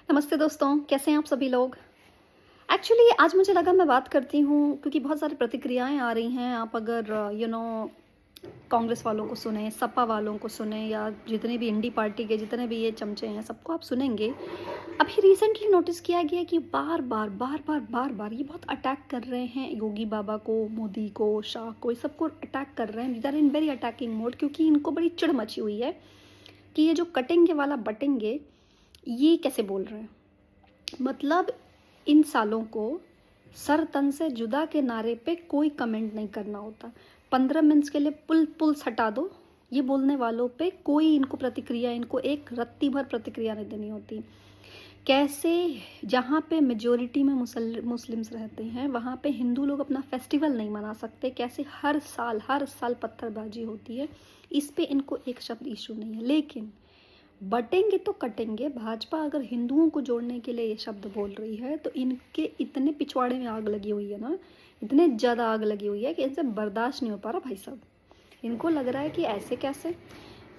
नमस्ते दोस्तों, कैसे हैं आप सभी लोग? एक्चुअली आज मुझे लगा मैं बात करती हूँ क्योंकि बहुत सारी प्रतिक्रियाएँ आ रही हैं। आप अगर कांग्रेस वालों को सुने, सपा वालों को सुने या जितने भी इंडी पार्टी के जितने भी ये चमचे हैं, सबको आप सुनेंगे। अभी रिसेंटली नोटिस किया गया है कि बार-बार ये बहुत अटैक कर रहे हैं योगी बाबा को, मोदी को, शाह को, ये सबको अटैक कर रहे हैं। They are in very attacking mode क्योंकि इनको बड़ी चिढ़ मची हुई है कि ये जो कटेंगे वाला बटेंगे, ये कैसे बोल रहे हैं। मतलब इन सालों को सर तन से जुदा के नारे पे कोई कमेंट नहीं करना होता। 15 मिनट्स के लिए पुल्स हटा दो, ये बोलने वालों पे कोई इनको प्रतिक्रिया, इनको एक रत्ती भर प्रतिक्रिया नहीं देनी होती। कैसे जहाँ पे मेजोरिटी में मुस्लिम्स रहते हैं वहाँ पे हिंदू लोग अपना फेस्टिवल नहीं मना सकते, कैसे हर साल पत्थरबाजी होती है, इस पे इनको एक शब्द इशू नहीं है। लेकिन बटेंगे तो कटेंगे, भाजपा अगर हिंदुओं को जोड़ने के लिए ये शब्द बोल रही है तो इनके इतने पिछवाड़े में आग लगी हुई है ना, इतने ज़्यादा आग लगी हुई है कि इनसे बर्दाश्त नहीं हो पा रहा भाई साहब। इनको लग रहा है कि ऐसे कैसे,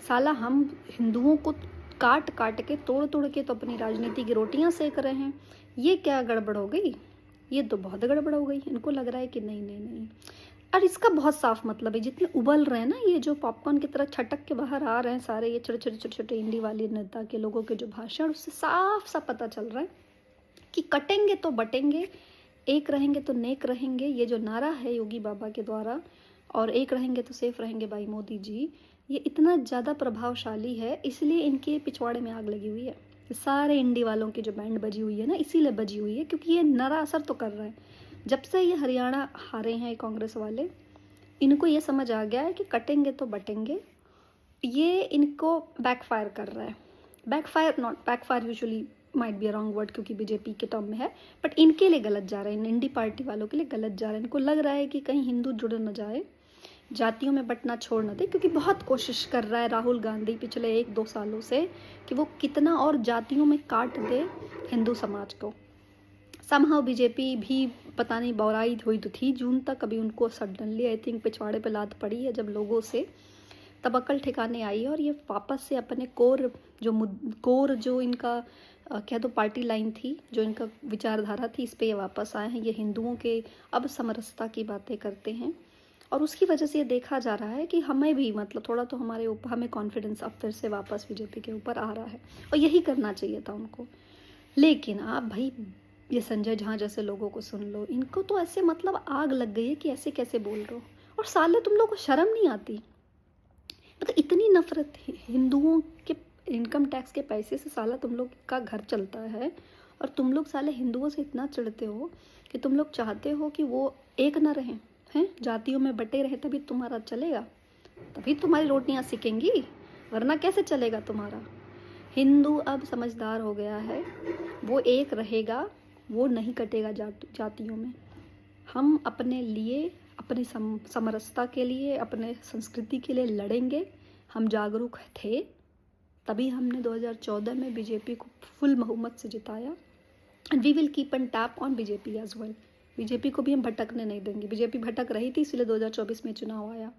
साला हम हिंदुओं को काट काट के तोड़ के तो अपनी राजनीति की रोटियां सेक रहे हैं, ये क्या गड़बड़ हो गई, ये तो बहुत गड़बड़ हो गई। इनको लग रहा है कि नहीं नहीं नहीं, और इसका बहुत साफ मतलब है, जितने उबल रहे हैं ना, ये जो पॉपकॉर्न की तरह छटक के बाहर आ रहे हैं सारे ये छोटे इंडी वाले नेता के लोगों के जो भाषण, उससे साफ सा पता चल रहा है कि कटेंगे तो बटेंगे, एक रहेंगे तो नेक रहेंगे, ये जो नारा है योगी बाबा के द्वारा, और एक रहेंगे तो सेफ रहेंगे भाई मोदी जी, ये इतना ज़्यादा प्रभावशाली है, इसलिए इनके पिछवाड़े में आग लगी हुई है। सारे इंडी वालों की जो बैंड बजी हुई है ना, इसीलिए बजी हुई है क्योंकि ये नारा असर तो कर रहा है। जब से ये हरियाणा हारे हैं कांग्रेस वाले, इनको ये समझ आ गया है कि कटेंगे तो बटेंगे, ये इनको बैकफायर कर रहा है। Backfire usually might be a wrong word क्योंकि बीजेपी के टर्म में है, बट इनके लिए गलत जा रहा है, इंडी पार्टी वालों के लिए गलत जा रहा है। इनको लग रहा है कि कहीं हिंदू जुड़ न जाए, जातियों में बंटना छोड़ न दे, क्योंकि बहुत कोशिश कर रहा है राहुल गांधी पिछले 1-2 सालों से कि वो कितना और जातियों में काट दे हिंदू समाज को। समहाउ बीजेपी भी पता नहीं बौराई हुई तो थी जून तक, अभी उनको सडनली आई थिंक पिछवाड़े पे लात पड़ी है जब लोगों से, तब अकल ठिकाने आई है और ये वापस से अपने कोर जो इनका कह दो पार्टी लाइन थी, जो इनका विचारधारा थी, इस पे ये वापस आए हैं। ये हिंदुओं के अब समरसता की बातें करते हैं और उसकी वजह से ये देखा जा रहा है कि हमें भी मतलब थोड़ा तो हमारे ऊपर हमें कॉन्फिडेंस अब फिर से वापस बीजेपी के ऊपर आ रहा है, और यही करना चाहिए था उनको। लेकिन आप भाई ये संजय झा जैसे लोगों को सुन लो, इनको तो ऐसे मतलब आग लग गई है कि ऐसे कैसे बोल रहे हो, और साले तुम लोगों को शर्म नहीं आती। मतलब इतनी नफरत हिंदुओं के इनकम टैक्स के पैसे से साला तुम लोग का घर चलता है, और तुम लोग साले हिंदुओं से इतना चिढ़ते हो कि तुम लोग चाहते हो कि वो एक ना रहें, हैं जातियों में बटे रहे, तभी तुम्हारा चलेगा, तभी तुम्हारी रोटियां सिकेंगी, वरना कैसे चलेगा तुम्हारा। हिंदू अब समझदार हो गया है, वो एक रहेगा, वो नहीं कटेगा जातियों में। हम अपने लिए, अपनी समरसता के लिए, अपने संस्कृति के लिए लड़ेंगे। हम जागरूक थे, तभी हमने 2014 में बीजेपी को फुल बहुमत से जिताया, and we will keep an tap on BJP as well. BJP को भी हम भटकने नहीं देंगे। बीजेपी भटक रही थी इसलिए 2024 में चुनाव आया।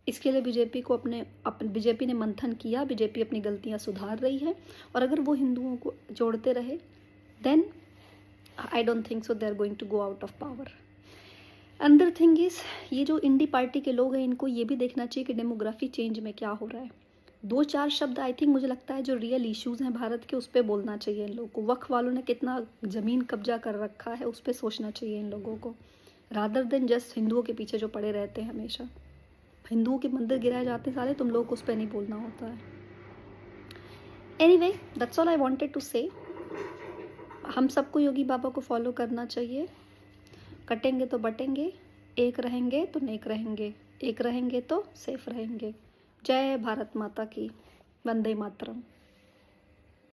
इसके लिए बीजेपी को बीजेपी ने मंथन किया, बीजेपी अपनी गलतियां सुधार रही है, और अगर वो हिंदुओं को जोड़ते रहे then I don't think so they are going to go out of power. Another thing is, ये जो इंडी पार्टी के लोग हैं इनको ये भी देखना चाहिए कि डेमोग्राफी चेंज में क्या हो रहा है। 2-4 शब्द आई थिंक मुझे लगता है जो रियल इश्यूज हैं भारत के, उस पर बोलना चाहिए इन लोगों को। वक्फ वालों ने कितना ज़मीन कब्जा कर रखा है, उस पर सोचना चाहिए इन लोगों को, रादर देन जस्ट हिंदुओं के पीछे जो पड़े रहते हैं हमेशा। हिंदुओं के मंदिर गिराए जाते हैं सारे, तुम लोगों को उस पर नहीं बोलना होता है। Anyway, that's all I wanted to say. हम सबको योगी बाबा को फॉलो करना चाहिए। कटेंगे तो बटेंगे, एक रहेंगे तो नेक रहेंगे, एक रहेंगे तो सेफ रहेंगे। जय भारत माता की, वंदे मातरम।